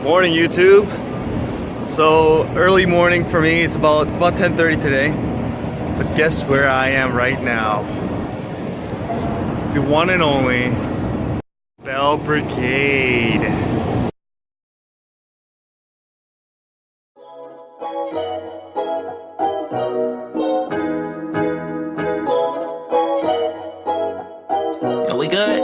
Morning, YouTube. So early morning for me. It's about 10:30 today. But guess where I am right now? The one and only Barbell Brigade. Yo, we good?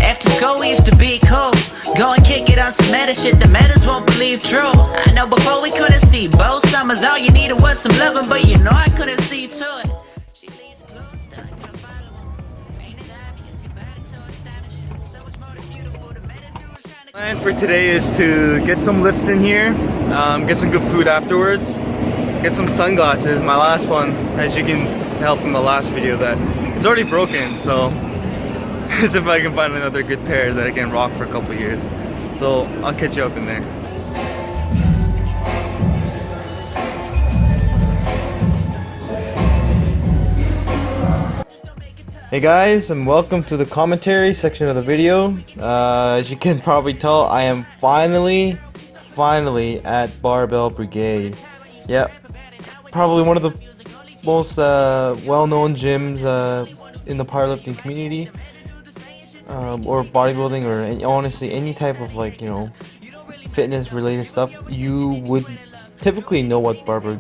After school we used to be cool. Go and kick it on some meta shit the metas won't believe true. I know before we couldn't see both summers, all you needed was some loving, but you know I couldn't see to it. She leaves close, still I couldn't follow. Ain't it obvious your body's so astonishing, so much more than beautiful. The meta do is trying to Plan for today is to get some lift in here, get some good food afterwards, get some sunglasses. My last one, as you can tell from the last video, that it's already broken, so as if I can find another good pair that I can rock for a couple years. So I'll catch you up in there. Hey guys, and welcome to the commentary section of the video. As you can probably tell, I am finally at Barbell Brigade. Yep, it's probably one of the most well-known gyms in the powerlifting community, or bodybuilding, or honestly any type of, like, you know, fitness related stuff. You would typically know what Barbell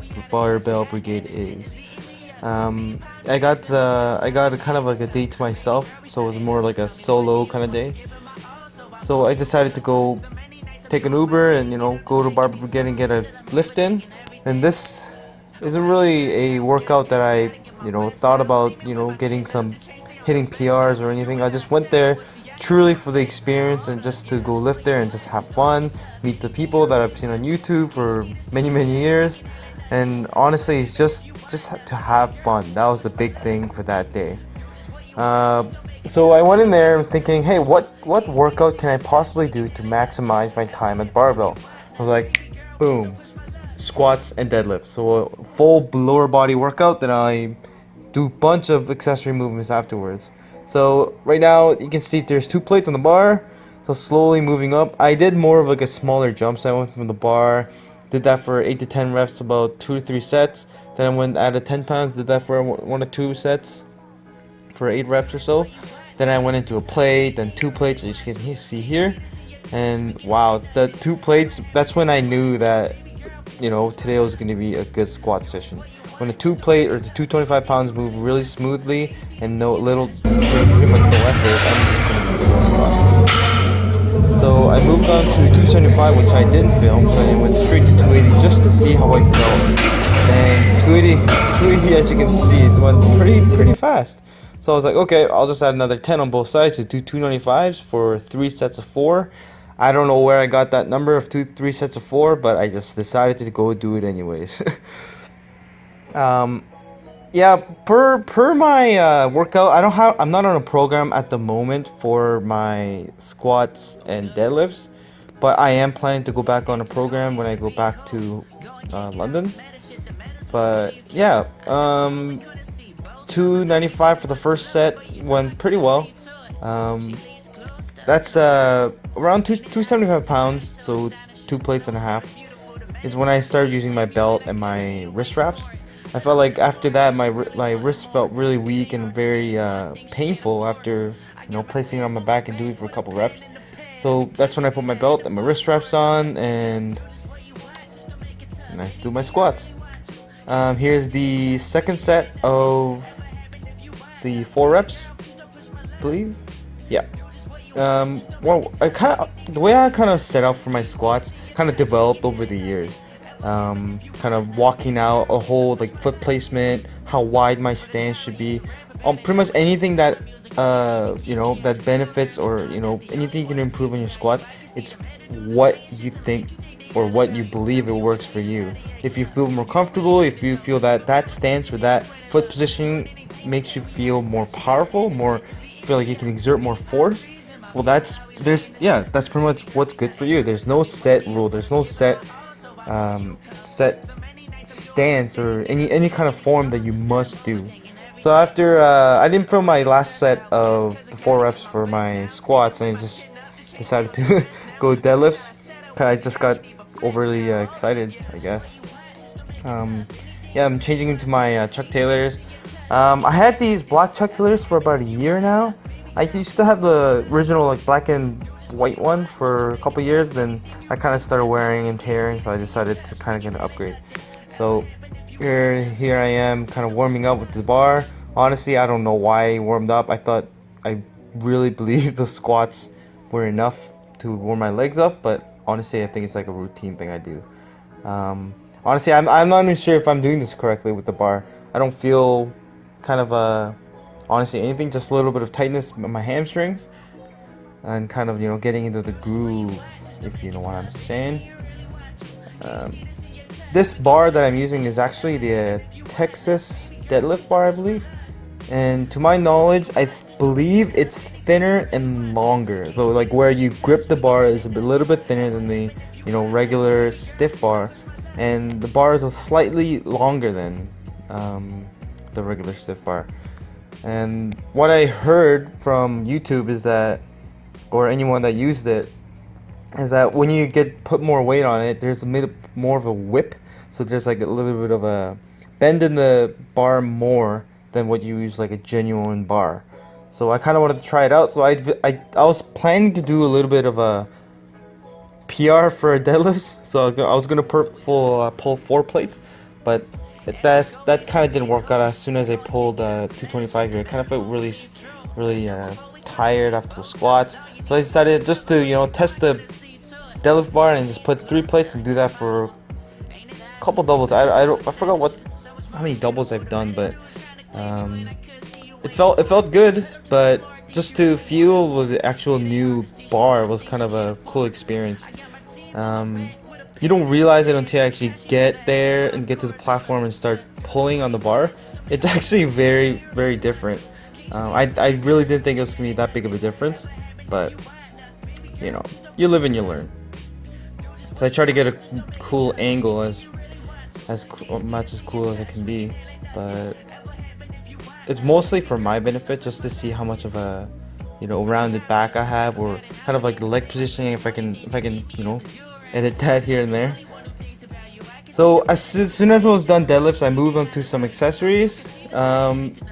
Brigade is. I got a kind of like a day to myself, so it was more like a solo kind of day. So I decided to go take an Uber and, you know, go to Barbell Brigade and get a lift in. And this isn't really a workout that I, you know, thought about, you know, hitting PRs or anything. I just went there truly for the experience and just to go lift there and just have fun, meet the people that I've seen on YouTube for many years. And honestly, it's just to have fun. That was the big thing for that day. So I went in there thinking, hey, what workout can I possibly do to maximize my time at Barbell? I was like, boom, squats and deadlifts. So a full lower body workout, then I do a bunch of accessory movements afterwards. So right now you can see there's 2 plates on the bar, so slowly moving up. I did more of like a smaller jump, so I went from the bar, did that for 8 to 10 reps, about 2 to 3 sets. Then I went added 10 pounds, did that for 1 or 2 sets for 8 reps or so. Then I went into a plate, then 2 plates, as you can see here. And wow, the 2 plates, that's when I knew that, you know, today was going to be a good squat session. When the 2 plate or the 225 pounds move really smoothly and pretty much no effort, I'm just going to do a squat. So I moved on to 275, which I didn't film, so I went straight to 280 just to see how I felt. And 280, as you can see, it went pretty fast. So I was like, okay, I'll just add another 10 on both sides to do 295s for 3 sets of 4. I don't know where I got that number of 3 sets of 4, but I just decided to go do it anyways. Yeah, per my workout, I'm not on a program at the moment for my squats and deadlifts, but I am planning to go back on a program when I go back to London. But yeah, 295 for the first set went pretty well. That's around 275 pounds, so 2 plates and a half is when I started using my belt and my wrist wraps. I felt like after that my wrist felt really weak and very painful after, you know, placing it on my back and doing it for a couple reps. So that's when I put my belt and my wrist wraps on and I do my squats. Here's the second set of the 4 reps, I believe. Yeah. Well, the way I kind of set up for my squats kind of developed over the years. Kind of walking out a whole, like, foot placement, how wide my stance should be, pretty much anything that you know, that benefits, or, you know, anything you can improve on your squat. It's what you think or what you believe it works for you. If you feel more comfortable, if you feel that that stance or that foot positioning makes you feel more powerful, feel like you can exert more force, well, that's pretty much what's good for you. There's no set rule, there's no set stance or any kind of form that you must do. So after I didn't film my last set of the 4 reps for my squats, and I just decided to go deadlifts. I just got overly excited, I guess. Yeah, I'm changing into my Chuck Taylors. I had these black Chuck Taylors for about a year now. I used to have the original like black and white one for a couple years. Then I kind of started wearing and tearing, so I decided to kind of get an upgrade. So here I am, kind of warming up with the bar. Honestly, I don't know why I warmed up. I really believe the squats were enough to warm my legs up, but honestly, I think it's like a routine thing I do. Honestly, I'm not even sure if I'm doing this correctly with the bar. I don't feel kind of honestly anything, just a little bit of tightness in my hamstrings, and kind of, you know, getting into the groove, if you know what I'm saying. This bar that I'm using is actually the Texas deadlift bar, I believe, and to my knowledge, I believe it's thinner and longer. So like where you grip the bar is a little bit thinner than the, you know, regular stiff bar, and the bar is slightly longer than the regular stiff bar. And what I heard from YouTube is that, or anyone that used it, is that when you put more weight on it, there's a bit more of a whip. So there's like a little bit of a bend in the bar more than what you use like a genuine bar. So I kind of wanted to try it out. So I was planning to do a little bit of a PR for deadlifts. So I was gonna pull 4 plates, but that kind of didn't work out. As soon as I pulled 225 here, I kind of felt really tired after the squats. So I decided just to, you know, test the deadlift bar and just put 3 plates and do that for a couple doubles. I forgot how many doubles I've done, but it felt good. But just to feel with the actual new bar was kind of a cool experience. You don't realize it until you actually get there and get to the platform and start pulling on the bar. It's actually very, very different. I really didn't think it was gonna be that big of a difference, but you know, you live and you learn. So I try to get a cool angle as much as cool as it can be, but it's mostly for my benefit, just to see how much of a, you know, rounded back I have, or kind of like the leg positioning, if I can, you know, edit that here and there. So as soon as I was done deadlifts, I moved on to some accessories.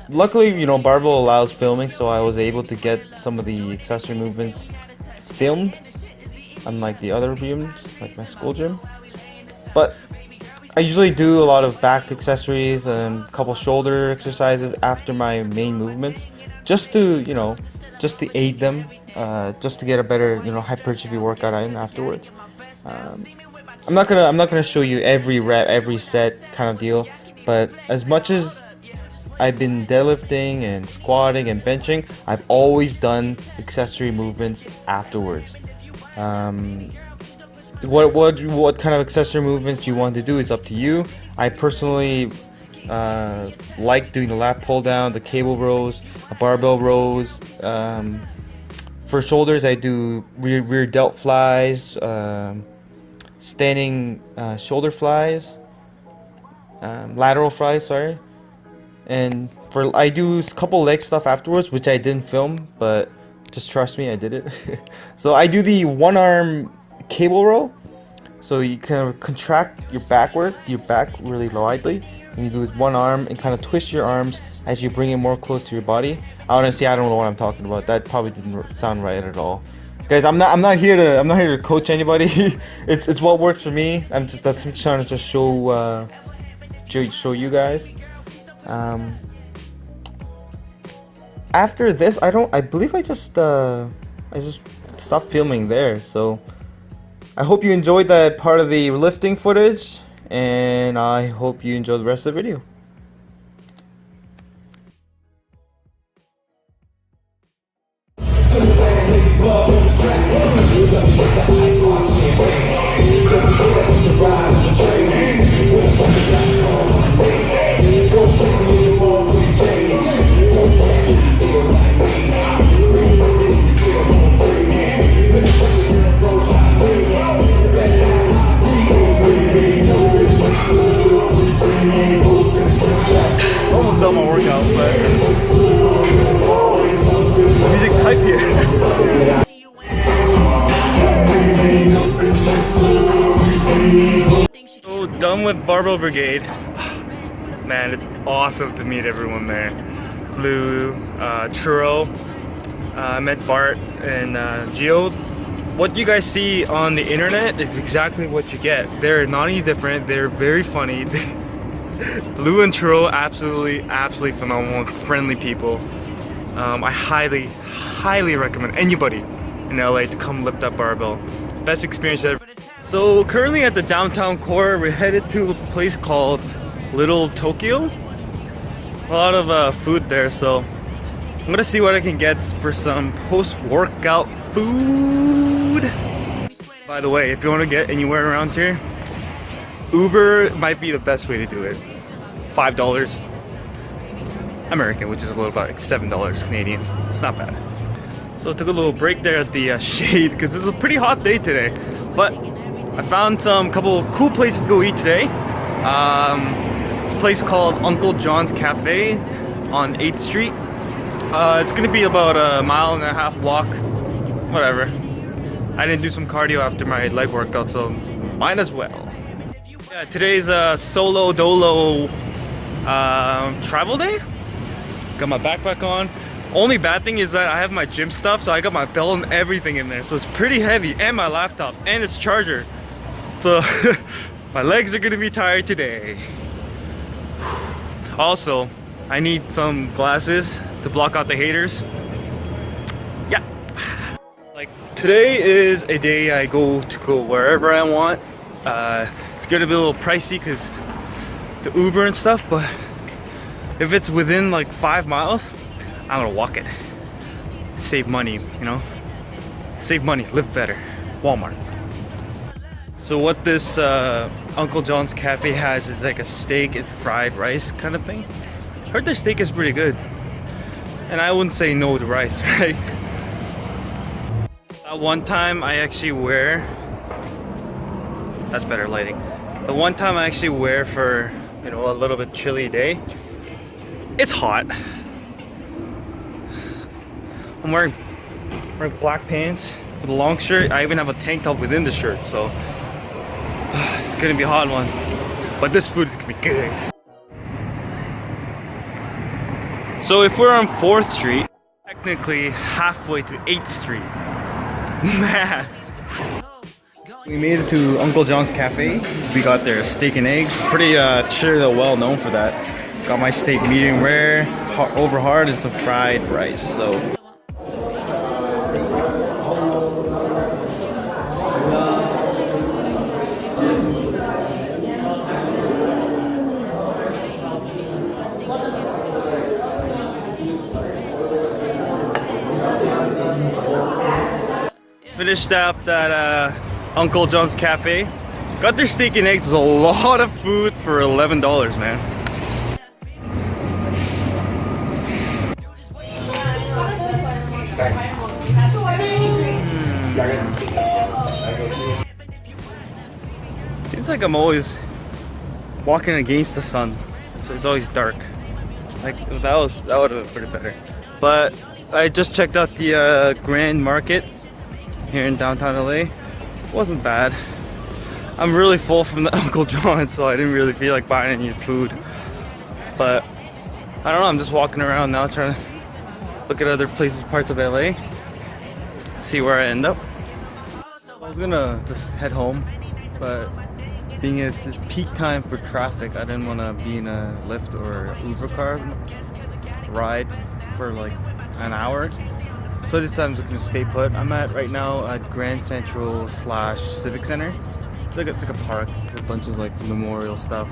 Luckily, you know, Barbell allows filming, so I was able to get some of the accessory movements filmed, unlike the other gyms, like my school gym. But I usually do a lot of back accessories and a couple shoulder exercises after my main movements, just to, you know, just to aid them, just to get a better, you know, hypertrophy workout in afterwards. I'm not gonna show you every rep, every set kind of deal, but as much as I've been deadlifting and squatting and benching, I've always done accessory movements afterwards. What kind of accessory movements you want to do is up to you. I personally like doing the lat pull down, the cable rows, the barbell rows. For shoulders, I do rear delt flies, standing shoulder flies, lateral flies, sorry. And I do a couple leg stuff afterwards, which I didn't film, but just trust me, I did it. So I do the one arm cable row. So you kind of contract your back really widely, and you do with one arm and kind of twist your arms as you bring it more close to your body. Honestly, I don't know what I'm talking about. That probably didn't sound right at all. Guys, I'm not here to coach anybody. it's what works for me. I'm trying to just show you guys. After this, I believe I just stopped filming there. So I hope you enjoyed that part of the lifting footage, and I hope you enjoy the rest of the video. Almost done my workout, but music's hype here. with Barbell Brigade. Man, it's awesome to meet everyone there. Lou, Churro, I met Bart and Gio. What you guys see on the internet is exactly what you get. They're not any different. They're very funny. Lou and Churro, absolutely phenomenal, friendly people. I highly recommend anybody in LA to come lift up barbell. Best experience ever. So currently at the downtown core, we're headed to a place called Little Tokyo. A lot of food there, so I'm gonna see what I can get for some post-workout food. By the way, if you want to get anywhere around here, Uber might be the best way to do it. $5 American, which is a little about like $7 Canadian. It's not bad. So I took a little break there at the shade because it's a pretty hot day today. But I found some couple cool places to go eat today. It's a place called Uncle John's Cafe on 8th Street. It's gonna be about a 1.5 mile walk, whatever. I didn't do some cardio after my leg workout, so might as well. Yeah, today's a solo dolo travel day. Got my backpack on. Only bad thing is that I have my gym stuff, so I got my belt and everything in there, so it's pretty heavy, and my laptop and its charger. So my legs are gonna be tired today. Also, I need some glasses to block out the haters. Yeah. Like today is a day I go wherever I want. It's gonna be a little pricey because the Uber and stuff, but if it's within like 5 miles, I'm gonna walk it. Save money, you know? Save money, live better. Walmart. So what this Uncle John's Cafe has is like a steak and fried rice kind of thing. Heard their steak is pretty good. And I wouldn't say no to rice, right? One time I actually wear, that's better lighting. The one time I actually wear for, you know, a little bit chilly day, it's hot. I'm wearing black pants with a long shirt. I even have a tank top within the shirt, so it's gonna be a hot one. But this food is gonna be good. So if we're on 4th Street, technically halfway to 8th Street. Man. We made it to Uncle John's Cafe. We got their steak and eggs. Pretty sure they're well known for that. Got my steak medium rare, over hard, and some fried rice. So finished up that Uncle John's Cafe. Got their steak and eggs. There's a lot of food for $11, man. Seems like I'm always walking against the sun, so it's always dark. Like that would have been pretty better. But I just checked out the Grand Market here in downtown LA. Wasn't bad. I'm really full from the Uncle John's, so I didn't really feel like buying any food. But I don't know, I'm just walking around now trying to look at other places, parts of LA, see where I end up. I was gonna just head home, but being it's this peak time for traffic, I didn't want to be in a Lyft or Uber car ride for like an hour. So this time I'm just gonna stay put. I'm at right now at Grand Central / Civic Center. It's like a park. There's a bunch of like memorial stuff.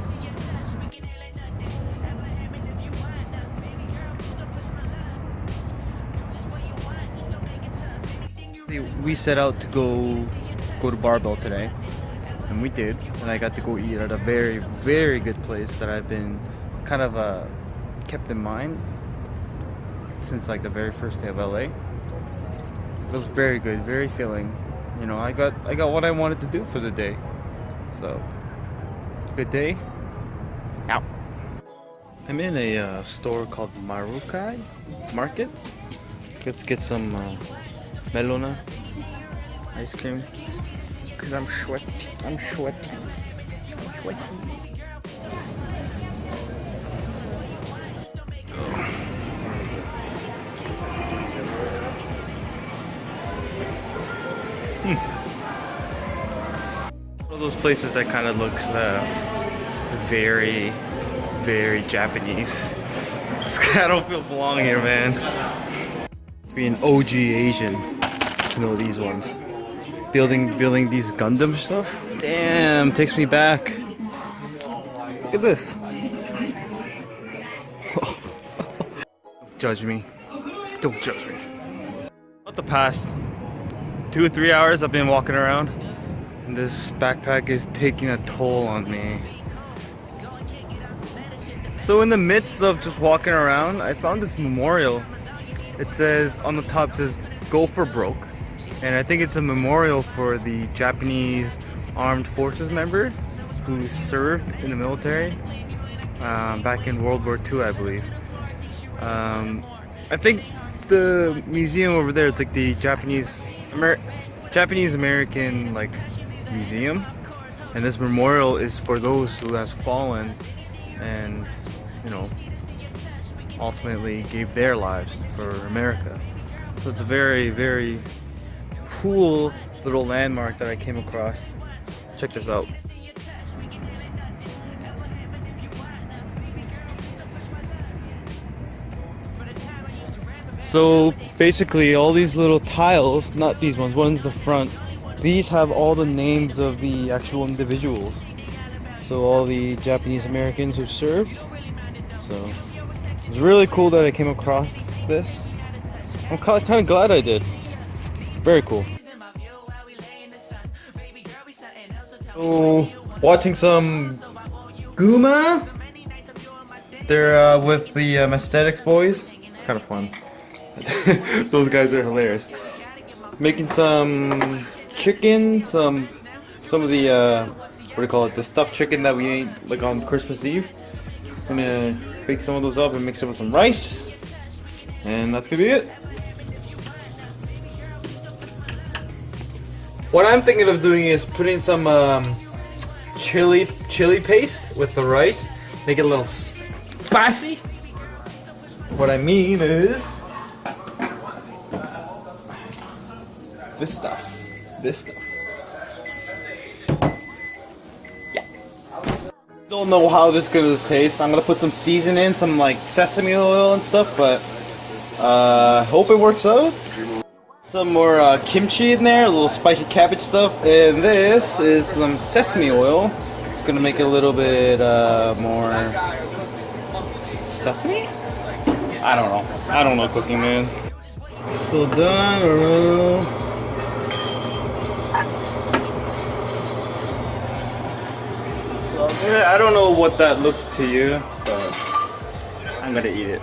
See, we set out to go to Barbell today, and we did. And I got to go eat at a very good place that I've been kind of kept in mind since like the very first day of LA. It was very good, very filling. You know, I got what I wanted to do for the day. So, good day. Out. I'm in a store called Marukai Market. Let's get some melona ice cream. Cause I'm sweaty. One of those places that kind of looks very, very Japanese. I don't feel belong here, man. Being OG Asian to know these ones. Building these Gundam stuff. Damn, takes me back. Look at this. Don't judge me. Don't judge me. About the past 2 or 3 hours I've been walking around, and this backpack is taking a toll on me. So in the midst of just walking around, I found this memorial. It says, on the top it says, "Go for broke." And I think it's a memorial for the Japanese armed forces members who served in the military back in World War II, I believe. I think the museum over there, it's like the Japanese American like museum, and this memorial is for those who has fallen and, you know, ultimately gave their lives for America. So it's a very, very cool little landmark that I came across. Check this out. So basically all these little tiles, not these one's the front, these have all the names of the actual individuals. So all the Japanese Americans who served. So it's really cool that I came across this. I'm kind of glad I did. Very cool. So watching some Guma. They're with the aesthetics boys. It's kind of fun. Those guys are hilarious. Making some chicken, some of the what do you call it? The stuffed chicken that we ate like on Christmas Eve. I'm gonna bake some of those up and mix it with some rice, and that's gonna be it. What I'm thinking of doing is putting some chili paste with the rice, make it a little spicy. What I mean is this stuff. Yeah. Don't know how this is gonna taste. I'm gonna put some seasoning in, some like sesame oil and stuff, but hope it works out. Some more kimchi in there, a little spicy cabbage stuff, and this is some sesame oil. It's gonna make it a little bit more sesame? I don't know. I don't know cooking, man. So done, I don't know. So, I don't know what that looks to you, but I'm gonna eat it.